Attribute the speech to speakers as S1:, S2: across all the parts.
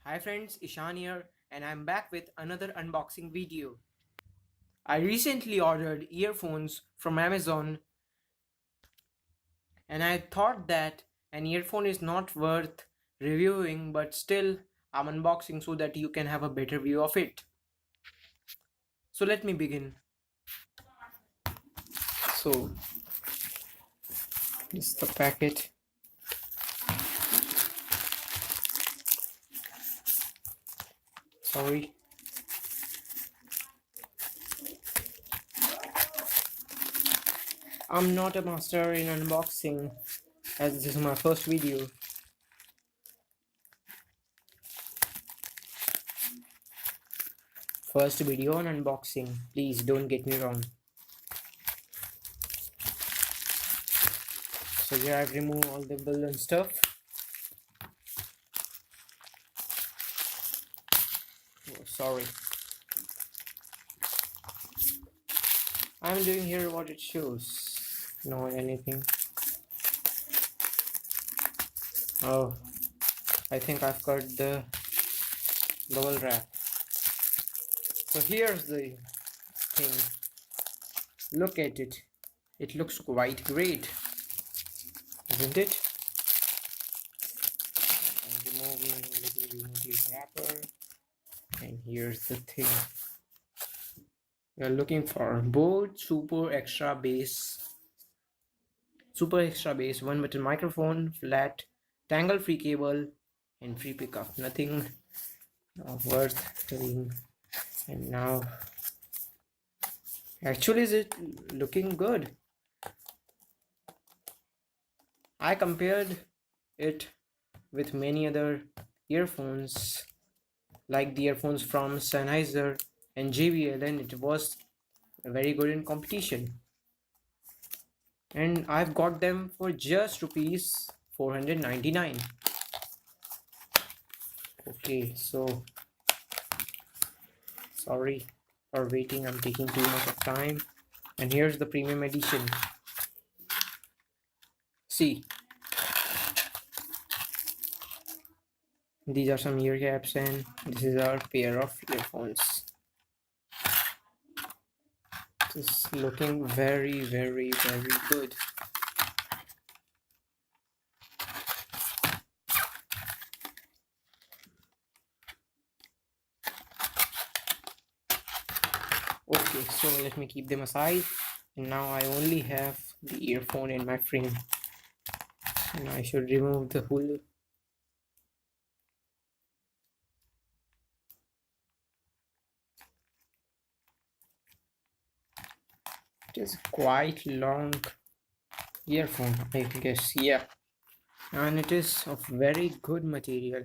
S1: Hi friends, Ishan here and I'm back with another unboxing video. I recently ordered earphones from Amazon and I thought that an earphone is not worth reviewing, but still I'm unboxing so that you can have a better view of it. So let me begin. So this is the packet. Sorry. I'm not a master in unboxing as this is my first video. First video on unboxing, please don't get me wrong. So here I've removed all the bill and stuff. Oh, sorry. I'm doing here what it shows. No anything. Oh, I think I've cut the bubble wrap. So here's the thing. Look at it. It looks quite great, isn't it? I'm removing a little removing wrapper. And here's the thing. We are looking for boAT Super Extra Bass 1 button microphone, flat, tangle free cable, and free pickup. Nothing worth doing. And now, actually, is it looking good? I compared it with many other earphones, like the earphones from Sennheiser and JBL, and it was very good in competition. And I've got them for just rupees 499. Okay, so sorry for waiting, I'm taking too much of time. And here's the premium edition. See, these are some ear caps and this is our pair of earphones. This is looking very good. Okay, so let me keep them aside. And now I only have the earphone in my frame. And I should remove the whole. It is quite long earphone, I guess, yeah. And it is of very good material.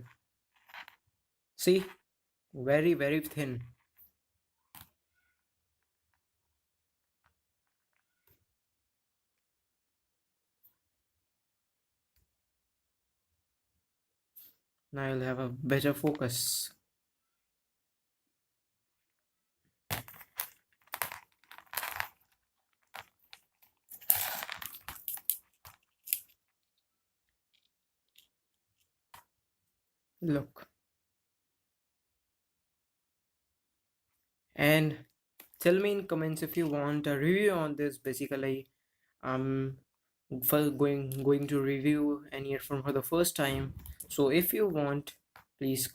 S1: See, very thin. Now you'll have a better focus. Look. And tell me in comments if you want a review on this. Basically, I'm going to review an earphone for the first time. So if you want, please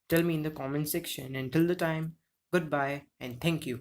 S1: tell me in the comment section. Until the time, goodbye and thank you.